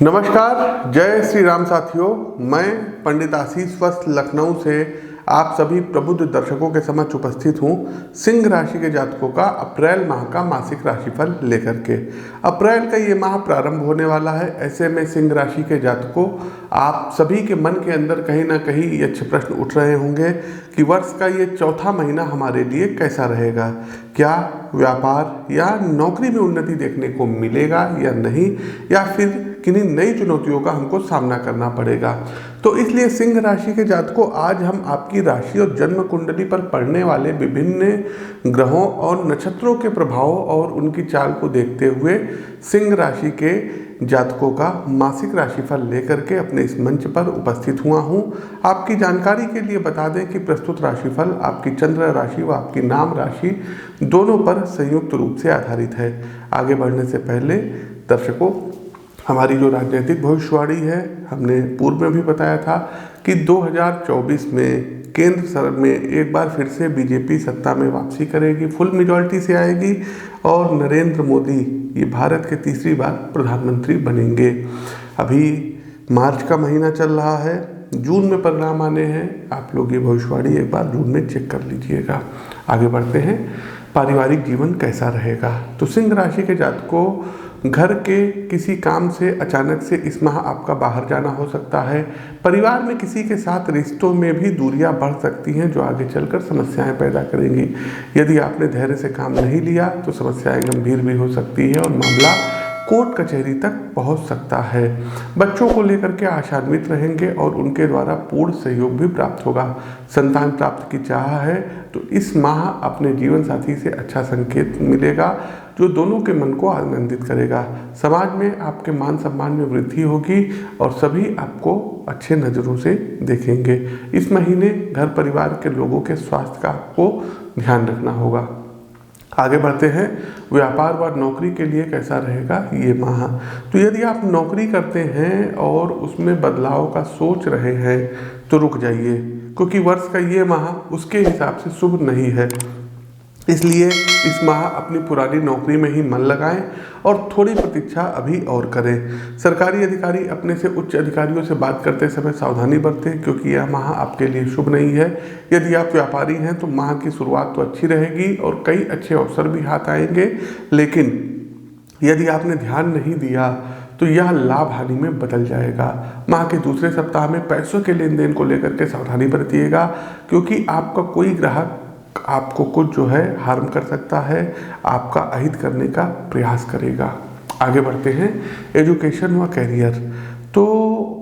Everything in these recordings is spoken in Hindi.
नमस्कार, जय श्री राम साथियों। मैं पंडित आशीष वस्त लखनऊ से आप सभी प्रबुद्ध दर्शकों के समक्ष उपस्थित हूँ सिंह राशि के जातकों का अप्रैल माह का मासिक राशिफल लेकर के। अप्रैल का ये माह प्रारंभ होने वाला है। ऐसे में सिंह राशि के जातकों, आप सभी के मन के अंदर कहीं ना कहीं ये अच्छे प्रश्न उठ रहे होंगे कि वर्ष का ये चौथा महीना हमारे लिए कैसा रहेगा। क्या व्यापार या नौकरी में उन्नति देखने को मिलेगा या नहीं, या फिर किन्हीं नई चुनौतियों का हमको सामना करना पड़ेगा। तो इसलिए सिंह राशि के जातकों, आज हम आपकी राशि और जन्म कुंडली पर पड़ने वाले विभिन्न ग्रहों और नक्षत्रों के प्रभाव और उनकी चाल को देखते हुए सिंह राशि के जातकों का मासिक राशिफल लेकर के अपने इस मंच पर उपस्थित हुआ हूँ। आपकी जानकारी के लिए बता दें कि प्रस्तुत राशिफल आपकी चंद्र राशि व आपकी नाम राशि दोनों पर संयुक्त रूप से आधारित है। आगे बढ़ने से पहले दर्शकों, हमारी जो राजनीतिक भविष्यवाणी है, हमने पूर्व में भी बताया था कि 2024 में केंद्र में एक बार फिर से बीजेपी सत्ता में वापसी करेगी, फुल मेजॉरिटी से आएगी और नरेंद्र मोदी ये भारत के तीसरी बार प्रधानमंत्री बनेंगे। अभी मार्च का महीना चल रहा है, जून में परिणाम आने हैं। आप लोग ये भविष्यवाणी एक बार जून में चेक कर लीजिएगा। आगे बढ़ते हैं, पारिवारिक जीवन कैसा रहेगा। तो सिंह राशि के जातकों, घर के किसी काम से अचानक से इस माह आपका बाहर जाना हो सकता है। परिवार में किसी के साथ रिश्तों में भी दूरियां बढ़ सकती हैं, जो आगे चलकर समस्याएं पैदा करेंगी। यदि आपने धैर्य से काम नहीं लिया तो समस्याएं गंभीर भी हो सकती है और मामला कोर्ट कचहरी तक पहुंच सकता है। बच्चों को लेकर के आशान्वित रहेंगे और उनके द्वारा पूर्ण सहयोग भी प्राप्त होगा। संतान प्राप्त की चाह है तो इस माह अपने जीवन साथी से अच्छा संकेत मिलेगा, जो दोनों के मन को आनंदित करेगा। समाज में आपके मान सम्मान में वृद्धि होगी और सभी आपको अच्छे नज़रों से देखेंगे। इस महीने घर परिवार के लोगों के स्वास्थ्य का आपको ध्यान रखना होगा। आगे बढ़ते हैं, व्यापार व नौकरी के लिए कैसा रहेगा ये माह। तो यदि आप नौकरी करते हैं और उसमें बदलाव का सोच रहे हैं तो रुक जाइए, क्योंकि वर्ष का ये माह उसके हिसाब से शुभ नहीं है। इसलिए इस माह अपनी पुरानी नौकरी में ही मन लगाएं और थोड़ी प्रतीक्षा अभी और करें। सरकारी अधिकारी अपने से उच्च अधिकारियों से बात करते समय सावधानी बरतें, क्योंकि यह माह आपके लिए शुभ नहीं है। यदि आप व्यापारी हैं तो माह की शुरुआत तो अच्छी रहेगी और कई अच्छे अवसर भी हाथ आएंगे, लेकिन यदि आपने ध्यान नहीं दिया तो यह लाभ हानि में बदल जाएगा। माह के दूसरे सप्ताह में पैसों के लेन देन को लेकर के सावधानी बरतिएगा, क्योंकि आपका कोई ग्राहक आपको कुछ जो है हार्म कर सकता है, आपका अहित करने का प्रयास करेगा। आगे बढ़ते हैं, एजुकेशन व कैरियर। तो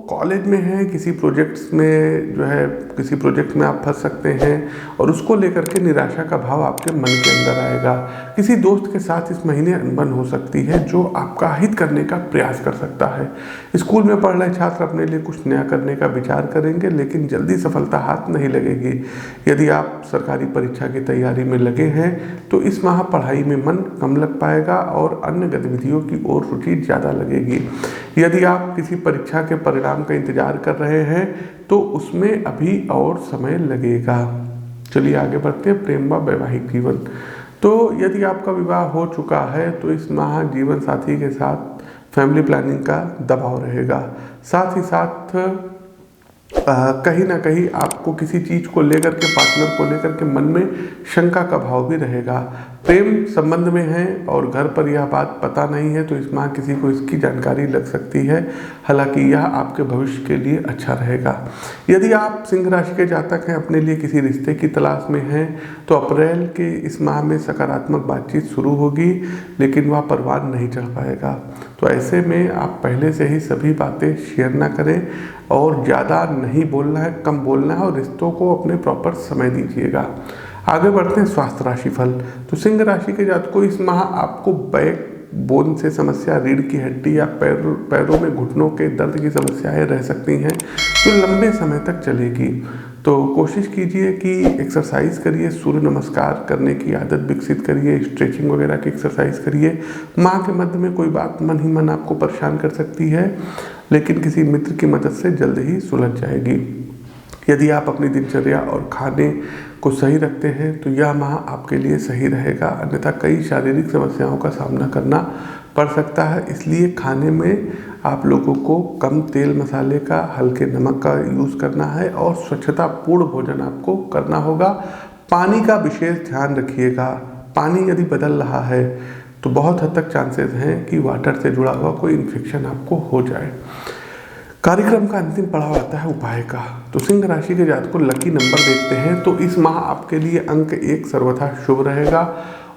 कॉलेज में है, किसी प्रोजेक्ट्स में जो है किसी प्रोजेक्ट में आप फंस सकते हैं और उसको लेकर के निराशा का भाव आपके मन के अंदर आएगा। किसी दोस्त के साथ इस महीने अनबन हो सकती है, जो आपका हित करने का प्रयास कर सकता है। स्कूल में पढ़ रहे छात्र अपने लिए कुछ नया करने का विचार करेंगे, लेकिन जल्दी सफलता हाथ नहीं लगेगी। यदि आप सरकारी परीक्षा की तैयारी में लगे हैं तो इस माह पढ़ाई में मन कम लग पाएगा और अन्य गतिविधियों की ओर रुचि ज़्यादा लगेगी। यदि आप किसी परीक्षा के परिणाम का इंतजार कर रहे हैं तो उसमें अभी और समय लगेगा। चलिए आगे बढ़ते हैं, प्रेम व वैवाहिक जीवन। तो यदि आपका विवाह हो चुका है तो इस माह जीवन साथी के साथ फैमिली प्लानिंग का दबाव रहेगा। साथ ही साथ कहीं ना कहीं आपको किसी चीज़ को लेकर के, पार्टनर को लेकर के मन में शंका का भाव भी रहेगा। प्रेम संबंध में है और घर पर यह बात पता नहीं है तो इस माह किसी को इसकी जानकारी लग सकती है। हालांकि यह आपके भविष्य के लिए अच्छा रहेगा। यदि आप सिंह राशि के जातक हैं, अपने लिए किसी रिश्ते की तलाश में हैं, तो अप्रैल के इस माह में सकारात्मक बातचीत शुरू होगी, लेकिन वह परवान नहीं चढ़ पाएगा। तो ऐसे में आप पहले से ही सभी बातें शेयर ना करें और ज़्यादा नहीं बोलना है, कम बोलना है और रिश्तों को अपने प्रॉपर समय दीजिएगा। आगे बढ़ते हैं, स्वास्थ्य राशिफल। तो सिंह राशि के जातकों, इस माह आपको बैक बोन से समस्या, रीढ़ की हड्डी या पैरों में घुटनों के दर्द की समस्याएं रह सकती हैं, जो लंबे समय तक चलेगी। तो कोशिश कीजिए कि एक्सरसाइज करिए, सूर्य नमस्कार करने की आदत विकसित करिए, स्ट्रेचिंग वगैरह की एक्सरसाइज करिए। माह के मध्य में कोई बात मन ही मन आपको परेशान कर सकती है, लेकिन किसी मित्र की मदद से जल्द ही सुलझ जाएगी। यदि आप अपनी दिनचर्या और खाने को सही रखते हैं तो यह माह आपके लिए सही रहेगा, अन्यथा कई शारीरिक समस्याओं का सामना करना पड़ सकता है। इसलिए खाने में आप लोगों को कम तेल मसाले का, हल्के नमक का यूज़ करना है और स्वच्छतापूर्ण भोजन आपको करना होगा। पानी का विशेष ध्यान रखिएगा। पानी यदि बदल रहा है तो बहुत हद तक चांसेस हैं कि वाटर से जुड़ा हुआ कोई इन्फेक्शन आपको हो जाए। कार्यक्रम का अंतिम पड़ाव आता है उपाय का। तो सिंह राशि के जातक को लकी नंबर देखते हैं तो इस माह आपके लिए अंक 1 सर्वथा शुभ रहेगा।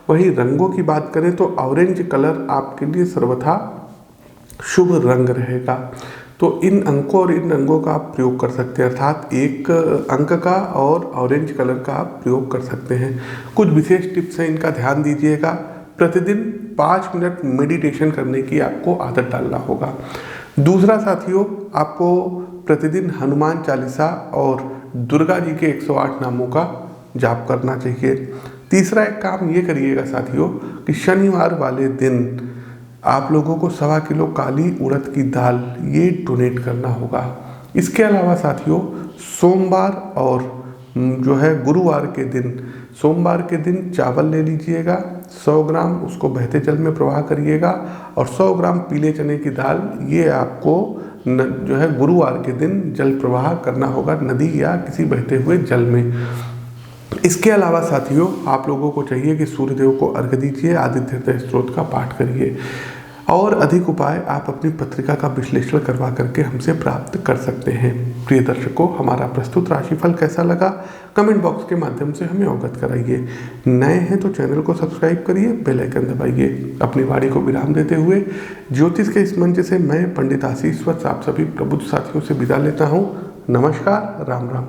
वही रंगों की बात करें तो ऑरेंज कलर आपके लिए सर्वथा शुभ रंग रहेगा। तो इन अंकों और इन रंगों का आप प्रयोग कर सकते हैं, अर्थात 1 अंक का और ऑरेंज कलर का आप प्रयोग कर सकते हैं। कुछ विशेष टिप्स हैं, इनका ध्यान दीजिएगा। प्रतिदिन 5 मिनट मेडिटेशन करने की आपको आदत डालना होगा। दूसरा साथियों, आपको प्रतिदिन हनुमान चालीसा और दुर्गा जी के 108 नामों का जाप करना चाहिए। तीसरा एक काम ये करिएगा साथियों कि शनिवार वाले दिन आप लोगों को 1.25 किलो काली उड़द की दाल ये डोनेट करना होगा। इसके अलावा साथियों, सोमवार और जो है गुरुवार के दिन, सोमवार के दिन चावल ले लीजिएगा 100 ग्राम, उसको बहते जल में प्रवाह करिएगा और 100 ग्राम पीले चने की दाल ये आपको जो है गुरुवार के दिन जल प्रवाह करना होगा नदी या किसी बहते हुए जल में। इसके अलावा साथियों, आप लोगों को चाहिए कि सूर्यदेव को अर्घ्य दीजिए, आदित्य हृदय स्तोत्र का पाठ करिए और अधिक उपाय आप अपनी पत्रिका का विश्लेषण करवा करके हमसे प्राप्त कर सकते हैं। प्रिय दर्शकों, हमारा प्रस्तुत राशिफल कैसा लगा कमेंट बॉक्स के माध्यम से हमें अवगत कराइए। नए हैं तो चैनल को सब्सक्राइब करिए, बेल आइकन दबाइए। अपनी वाणी को विराम देते हुए ज्योतिष के इस मंच से मैं पंडित आशीष वत्स आप सभी प्रबुद्ध साथियों से विदा लेता हूँ। नमस्कार, राम राम।